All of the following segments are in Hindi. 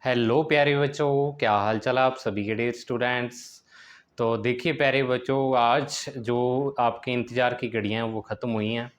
हेलो प्यारे बच्चों, क्या हाल चाल आप सभी के डियर स्टूडेंट्स। तो देखिए प्यारे बच्चों, आज जो आपके इंतज़ार की घड़ियाँ हैं वो ख़त्म हुई हैं।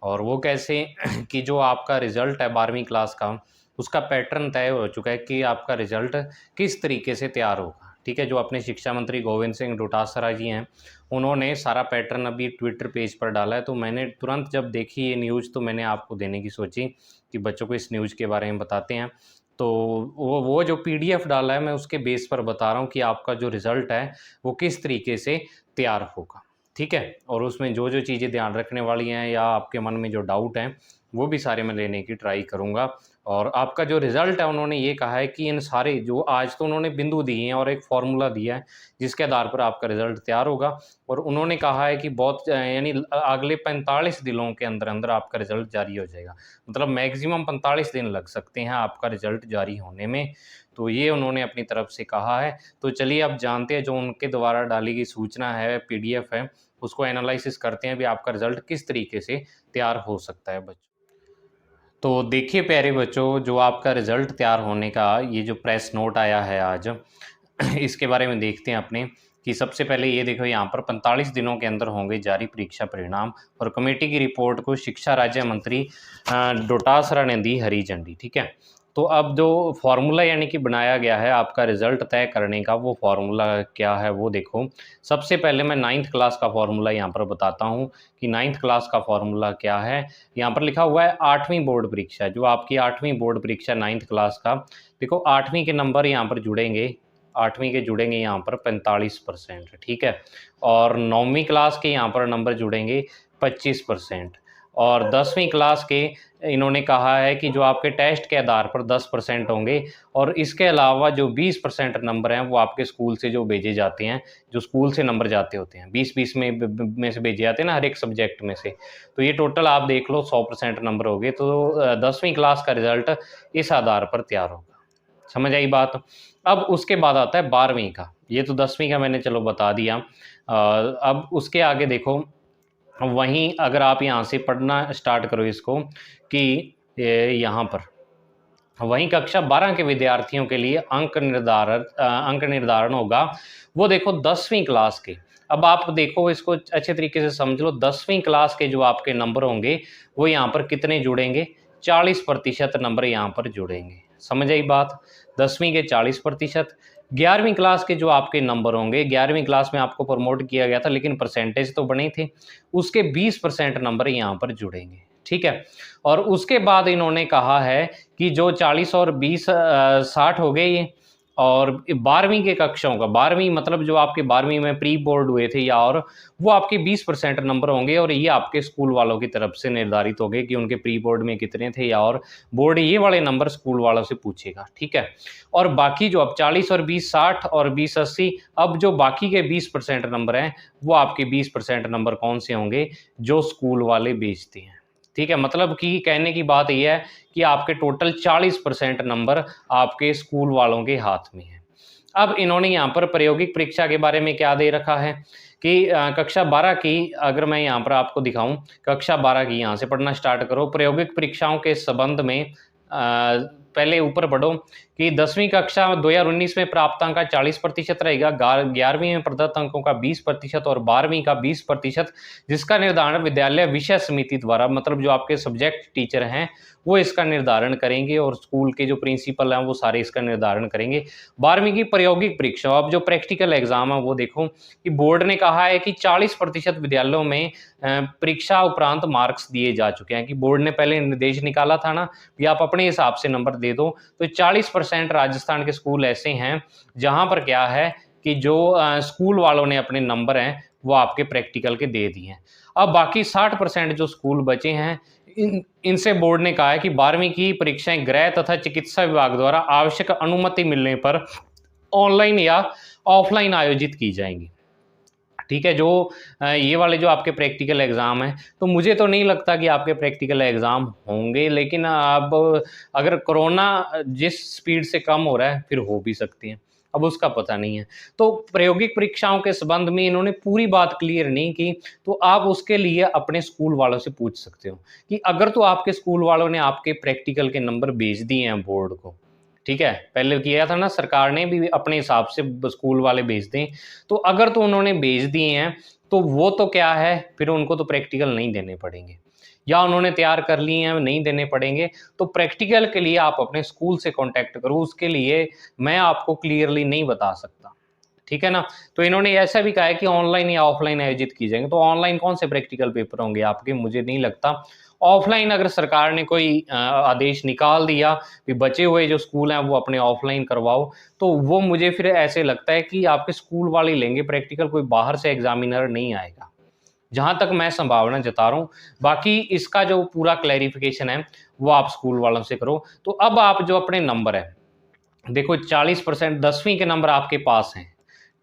और वो कैसे कि जो आपका रिज़ल्ट है 12वीं क्लास का, उसका पैटर्न तय हो चुका है कि आपका रिज़ल्ट किस तरीके से तैयार होगा। ठीक है, जो अपने शिक्षा मंत्री गोविंद सिंह डोटासरा जी हैं, उन्होंने सारा पैटर्न अभी ट्विटर पेज पर डाला है। तो मैंने तुरंत जब देखी ये न्यूज़ तो मैंने आपको देने की सोची कि बच्चों को इस न्यूज़ के बारे में बताते हैं। तो वो जो पीडीएफ डाला है, मैं उसके बेस पर बता रहा हूँ कि आपका जो रिज़ल्ट है वो किस तरीके से तैयार होगा। ठीक है? और उसमें जो चीज़ें ध्यान रखने वाली हैं या आपके मन में जो डाउट हैं, वो भी सारे मैं लेने की ट्राई करूँगा। और आपका जो रिज़ल्ट है, उन्होंने ये कहा है कि इन सारे जो आज तो उन्होंने बिंदु दिए हैं और एक फ़ॉर्मूला दिया है, जिसके आधार पर आपका रिज़ल्ट तैयार होगा। और उन्होंने कहा है कि बहुत यानी अगले 45 दिनों के अंदर-अंदर आपका रिज़ल्ट जारी हो जाएगा। मतलब मैक्सिमम 45 दिन लग सकते हैं आपका रिज़ल्ट जारी होने में। तो ये उन्होंने अपनी तरफ से कहा है। तो चलिए अब जानते हैं, जो उनके द्वारा डाली गई सूचना है, पीडीएफ है, उसको एनालाइसिस करते हैं भी आपका रिज़ल्ट किस तरीके से तैयार हो सकता है बच्चों। तो देखिए प्यारे बच्चों, जो आपका रिज़ल्ट तैयार होने का ये जो प्रेस नोट आया है आज, इसके बारे में देखते हैं अपने कि सबसे पहले ये देखो, यहाँ पर 45 दिनों के अंदर होंगे जारी परीक्षा परिणाम। और कमेटी की रिपोर्ट को शिक्षा राज्य मंत्री डोटासरा ने दी हरी झंडी। ठीक है, तो अब जो फार्मूला यानी कि बनाया गया है आपका रिजल्ट तय करने का, वो फार्मूला क्या है वो देखो। सबसे पहले मैं 9th क्लास का फार्मूला यहाँ पर बताता हूँ कि 9th क्लास का फार्मूला क्या है। यहाँ पर लिखा हुआ है 8वीं बोर्ड परीक्षा, जो आपकी 8वीं बोर्ड परीक्षा 9th क्लास का, देखो 8वीं के नंबर यहाँ पर जुड़ेंगे, 8वीं के जुड़ेंगे यहाँ पर 45%। ठीक है, और 9वीं क्लास के यहाँ पर नंबर जुड़ेंगे 25%। और 10वीं क्लास के इन्होंने कहा है कि जो आपके टेस्ट के आधार पर 10% होंगे। और इसके अलावा जो 20% नंबर हैं वो आपके स्कूल से जो भेजे जाते हैं, जो स्कूल से नंबर जाते होते हैं, 20-20 में से भेजे जाते हैं ना, हर एक सब्जेक्ट में से। तो ये टोटल आप देख लो 100% नंबर हो गए। तो 10वीं क्लास का रिजल्ट इस आधार पर तैयार होगा। समझ आई बात? अब उसके बाद आता है 12वीं का। ये तो 10वीं का मैंने चलो बता दिया। अब उसके आगे देखो, वहीं अगर आप यहाँ से पढ़ना स्टार्ट करो इसको कि यहाँ पर वहीं कक्षा 12 के विद्यार्थियों के लिए अंक निर्धारण होगा। वो देखो 10वीं क्लास के। अब आप देखो, इसको अच्छे तरीके से समझ लो। 10वीं क्लास के जो आपके नंबर होंगे वो यहाँ पर कितने जुड़ेंगे, 40% नंबर यहाँ पर जुड़ेंगे। समझ आई बात? 10वीं के 40%। 11वीं क्लास के जो आपके नंबर होंगे, 11वीं क्लास में आपको प्रमोट किया गया था लेकिन परसेंटेज तो बने थे, उसके 20% नंबर यहाँ पर जुड़ेंगे। ठीक है, और उसके बाद इन्होंने कहा है कि जो 40 और 20 60 हो गए ये। और 12वीं के कक्षाओं का, 12वीं मतलब जो आपके 12वीं में प्री बोर्ड हुए थे या और, वो आपके 20% नंबर होंगे। और ये आपके स्कूल वालों की तरफ से निर्धारित हो गए कि उनके प्री बोर्ड में कितने थे या और, बोर्ड ये वाले नंबर स्कूल वालों से पूछेगा। ठीक है, और बाकी जो अब 40 और 20 60 और 20 80, अब जो बाकी के 20% नंबर हैं वो आपके 20% नंबर कौन से होंगे, जो स्कूल वाले बेचते हैं। ठीक है, मतलब कि कहने की बात यह है कि आपके टोटल 40% नंबर आपके स्कूल वालों के हाथ में है। अब इन्होंने यहाँ पर प्रायोगिक परीक्षा के बारे में क्या दे रखा है कि कक्षा 12 की, अगर मैं यहाँ पर आपको दिखाऊं, कक्षा 12 की यहाँ से पढ़ना स्टार्ट करो। प्रायोगिक परीक्षाओं के संबंध में पहले ऊपर पढ़ो कि 10वीं कक्षा 2019 में प्राप्त अंक का 40% रहेगा, 11वीं में प्रदत्त अंकों का 20% और 12वीं का 20%, जिसका निर्धारण विद्यालय विषय समिति द्वारा, मतलब जो आपके सब्जेक्ट टीचर हैं वो इसका निर्धारण करेंगे और स्कूल के जो प्रिंसिपल हैं वो सारे इसका निर्धारण करेंगे। 12वीं की प्रायोगिक परीक्षा, अब जो प्रैक्टिकल एग्जाम है वो देखो कि बोर्ड ने कहा है कि 40% विद्यालयों में परीक्षा उपरांत मार्क्स दिए जा चुके हैं। कि बोर्ड ने पहले निर्देश निकाला था ना कि आप अपने हिसाब से नंबर दे दो। तो 40% राजस्थान के स्कूल ऐसे हैं जहां पर क्या है कि जो स्कूल वालों ने अपने नंबर हैं वो आपके प्रैक्टिकल के दे दिए हैं। अब बाकी 60% जो स्कूल बचे हैं, इनसे बोर्ड ने कहा है कि 12वीं की परीक्षाएं गृह तथा चिकित्सा विभाग द्वारा आवश्यक अनुमति मिलने पर ऑनलाइन या ऑफलाइन आयोजित की जाएंगी। ठीक है, जो ये वाले जो आपके प्रैक्टिकल एग्ज़ाम हैं, तो मुझे तो नहीं लगता कि आपके प्रैक्टिकल एग्ज़ाम होंगे, लेकिन अब अगर कोरोना जिस स्पीड से कम हो रहा है, फिर हो भी सकती हैं। अब उसका पता नहीं है। तो प्रायोगिक परीक्षाओं के संबंध में इन्होंने पूरी बात क्लियर नहीं की, तो आप उसके लिए अपने स्कूल वालों से पूछ सकते हो कि अगर तो आपके स्कूल वालों ने आपके प्रैक्टिकल के नंबर भेज दिए हैं बोर्ड को, ठीक है, पहले किया था ना सरकार ने भी अपने हिसाब से स्कूल वाले भेज दें, तो अगर तो उन्होंने भेज दिए हैं, तो वो तो क्या है, फिर उनको तो प्रैक्टिकल नहीं देने पड़ेंगे, या उन्होंने तैयार कर लिए हैं, नहीं देने पड़ेंगे। तो प्रैक्टिकल के लिए आप अपने स्कूल से कॉन्टैक्ट करो, उसके लिए मैं आपको क्लियरली नहीं बता सकता, ठीक है ना? तो इन्होंने ऐसा भी कहा है कि ऑनलाइन या ऑफलाइन आयोजित की जाएँगे, तो ऑनलाइन कौन से प्रैक्टिकल पेपर होंगे आपके? मुझे नहीं लगता। ऑफलाइन अगर सरकार ने कोई आदेश निकाल दिया कि बचे हुए जो स्कूल हैं वो अपने ऑफलाइन करवाओ, तो वो मुझे फिर ऐसे लगता है कि आपके स्कूल वाले ही लेंगे प्रैक्टिकल, कोई बाहर से एग्ज़ामिनर नहीं आएगा। जहाँ तक मैं संभावना जता रहा हूँ, बाकी इसका जो पूरा क्लैरिफ़िकेशन है, वो आप स्कूल वालों से करो। तो अब आप जो अपने नंबर हैं, देखो 40% 10वीं के नंबर आपके पास हैं,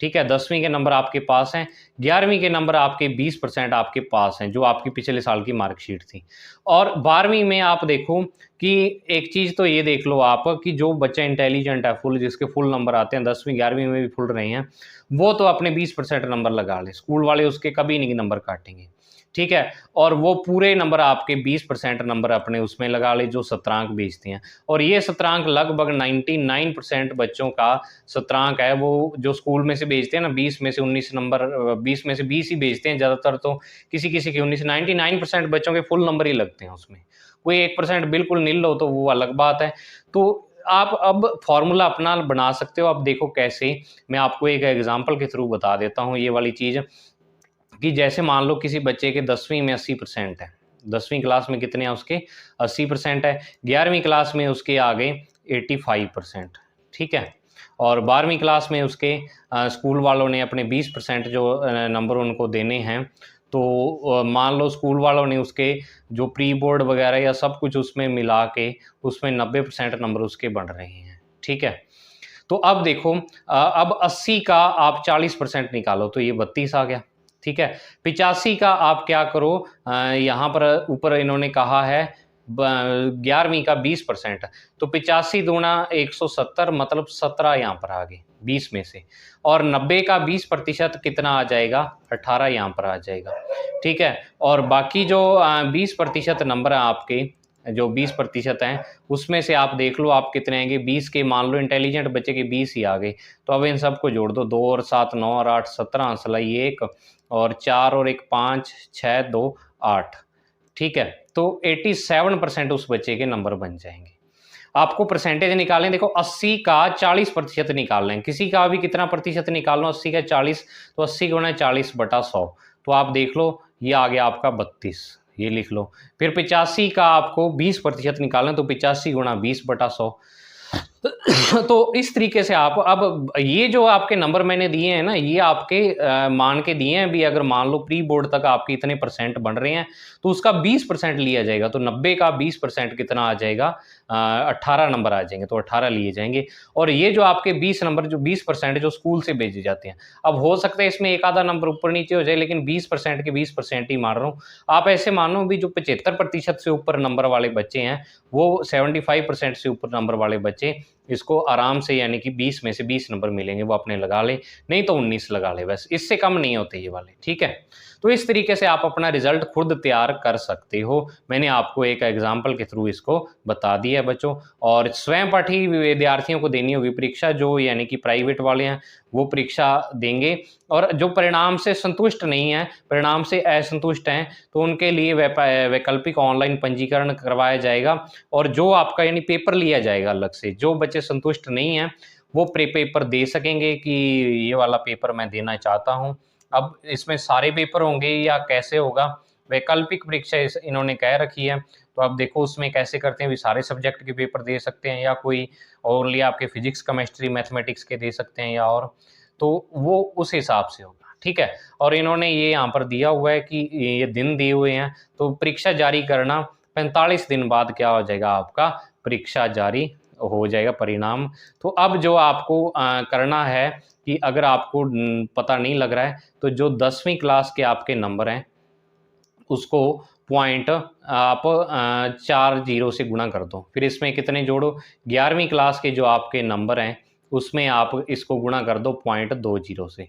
ठीक है? 10वीं के नंबर आपके पास हैं, 11वीं के नंबर आपके 20% आपके पास हैं, जो आपकी पिछले साल की मार्कशीट थी। और 12वीं में आप देखो कि एक चीज़ तो ये देख लो आप कि जो बच्चा इंटेलिजेंट है फुल, जिसके फुल नंबर आते हैं, 10वीं 11वीं में भी फुल रहे हैं, वो तो अपने 20% नंबर लगा ले, स्कूल वाले उसके कभी नहीं नंबर काटेंगे, ठीक है? और वो पूरे नंबर आपके 20% नंबर अपने उसमें लगा ले जो सत्रांक भेजते हैं। और ये सत्रांक लगभग 99% बच्चों का सत्रांक है, वो जो स्कूल में से भेजते हैं ना, 20 में से 19 नंबर 20 में से 20 ही भेजते हैं ज़्यादातर, तो किसी-किसी के 19 99% बच्चों के फुल नंबर ही लगते हैं उसमें। कोई 1% बिल्कुल निल हो तो वो अलग बात है। तो आप अब फ़ॉर्मूला अपना बना सकते हो। अब देखो कैसे, मैं आपको एक एग्ज़ाम्पल के थ्रू बता देता हूँ ये वाली चीज़, कि जैसे मान लो किसी बच्चे के 10वीं में 80% है, 10वीं क्लास में कितने हैं उसके 80% है, 11वीं क्लास में उसके आ गए 85%, ठीक है? और 12वीं क्लास में उसके स्कूल वालों ने अपने 20% जो नंबर उनको देने हैं, तो मान लो स्कूल वालों ने उसके जो प्री बोर्ड वगैरह या सब कुछ उसमें मिला के उसमें 90% नंबर उसके बन रहे हैं, ठीक है? तो अब देखो अब 80 का आप 40% निकालो तो ये 32 आ गया, ठीक है? 85 का आप क्या करो, यहाँ पर ऊपर इन्होंने कहा है 11वीं का 20%, तो 85 दूना 170 मतलब 17 यहाँ पर आ गए 20 में से, और 90 का 20% कितना आ जाएगा, 18 यहाँ पर आ जाएगा, ठीक है? और बाकी जो 20% नंबर है आपके, जो 20% हैं, उसमें से आप देख लो आप कितने आएँगे, 20 के मान लो इंटेलिजेंट बच्चे के 20 ही आ गए, तो अब इन सबको जोड़ दो, 2 और 7 9 और 8 17 सलाई 1 और 4 और 1 5 6 2 8, ठीक है? तो 87% उस बच्चे के नंबर बन जाएँगे। आपको परसेंटेज निकालें, देखो 80 का 40% निकालना है, किसी का भी कितना प्रतिशत निकालना, 80 का 40, तो 80 गुणा 40/100, तो आप देख लो ये आ गया आपका 32, ये लिख लो। फिर 85 का आपको 20% निकालना, तो 85 गुणा 20/100। तो इस तरीके से आप अब ये जो आपके नंबर मैंने दिए हैं ना, ये आपके मान के दिए हैं भी, अगर मान लो प्री बोर्ड तक आपके इतने परसेंट बन रहे हैं, तो उसका 20% लिया जाएगा, तो 90 का 20% कितना आ जाएगा, 18 नंबर आ जाएँगे, तो 18 लिए जाएँगे। और ये जो आपके 20 नंबर जो 20% जो स्कूल से भेजे जाते हैं, अब हो सकता है इसमें एक आधा नंबर ऊपर-नीचे हो जाए, लेकिन 20% के 20% ही मान रहा हूँ। आप ऐसे मानो भी जो 75% से ऊपर नंबर वाले बच्चे हैं, वो 75% से ऊपर नंबर वाले बच्चे इसको आराम से, यानी कि 20 में से 20 नंबर मिलेंगे, वो अपने लगा ले, नहीं तो 19 लगा ले, बस इससे कम नहीं होते ये वाले, ठीक है? तो इस तरीके से आप अपना रिज़ल्ट खुद तैयार कर सकते हो। मैंने आपको एक एग्ज़ाम्पल के थ्रू इसको बता दिया है बच्चों, और स्वयं पाठी विद्यार्थियों को देनी होगी परीक्षा, जो यानी कि प्राइवेट वाले हैं, वो परीक्षा देंगे, और जो परिणाम से संतुष्ट नहीं हैं, परिणाम से असंतुष्ट हैं, तो उनके लिए वैकल्पिक ऑनलाइन पंजीकरण करवाया जाएगा, और जो आपका यानी पेपर लिया जाएगा अलग से। जो बच्चे संतुष्ट नहीं हैं, वो पेपर दे सकेंगे कि ये वाला पेपर मैं देना चाहता हूँ। अब इसमें सारे पेपर होंगे या कैसे होगा? वैकल्पिक परीक्षा इन्होंने कह रखी है, तो अब देखो उसमें कैसे करते हैं, भी सारे सब्जेक्ट के पेपर दे सकते हैं, या कोई ओनली आपके फिजिक्स, केमिस्ट्री, मैथमेटिक्स के दे सकते हैं, या और, तो वो उस हिसाब से होगा, ठीक है? और इन्होंने ये यहाँ पर दिया हुआ है कि ये दिन दिए हुए हैं, तो परीक्षा जारी करना 45 दिन बाद क्या हो जाएगा, आपका परीक्षा जारी हो जाएगा परिणाम। तो अब जो आपको करना है कि अगर आपको पता नहीं लग रहा है, तो जो 10वीं क्लास के आपके नंबर हैं, उसको पॉइंट आप 4 ज़ीरो से गुणा कर दो। फिर इसमें कितने जोड़ो, 11वीं क्लास के जो आपके नंबर हैं, उसमें आप इसको गुणा कर दो 0.20 से।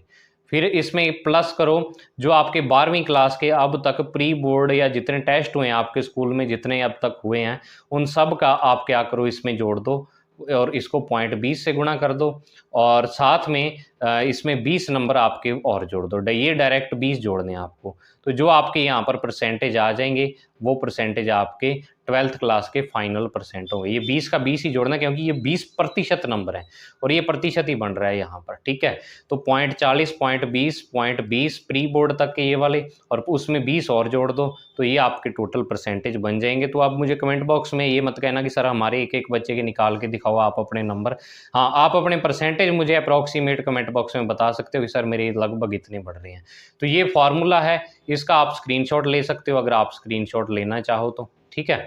फिर इसमें प्लस करो जो आपके 12वीं क्लास के अब तक प्री बोर्ड या जितने टेस्ट हुए हैं आपके स्कूल में, जितने अब तक हुए हैं, उन सब का आप क्या करो, इसमें जोड़ दो और इसको 0.20 से गुणा कर दो और साथ में इसमें 20 नंबर आपके और जोड़ दो। ये डायरेक्ट 20 जोड़ने हैं आपको। तो जो आपके यहाँ पर परसेंटेज आ जाएंगे वो परसेंटेज आपके 12th क्लास के फाइनल परसेंट होंगे। ये 20 का 20 ही जोड़ना, क्योंकि ये 20% नंबर है और ये प्रतिशत ही बन रहा है यहाँ पर, ठीक है। तो 0.40, 0.20 प्री बोर्ड तक के ये वाले, और उसमें 20 और जोड़ दो, तो ये आपके टोटल परसेंटेज बन जाएंगे। तो आप मुझे कमेंट बॉक्स में ये मत कहना कि सर हमारे एक एक बच्चे के निकाल के दिखाओ आप अपने नंबर। हाँ, आप अपने परसेंटेज मुझे अप्रॉक्सीमेट कमेंट बॉक्स में बता सकते हो कि सर मेरे लगभग इतने बढ़ रहे हैं। तो ये फार्मूला है, इसका आप स्क्रीनशॉट ले सकते हो अगर आप स्क्रीनशॉट लेना चाहो तो, ठीक है।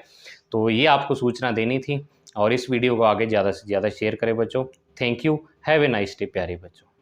तो ये आपको सूचना देनी थी और इस वीडियो को आगे ज़्यादा से ज़्यादा शेयर करें बच्चों। Thank you, have a nice day प्यारे बच्चों।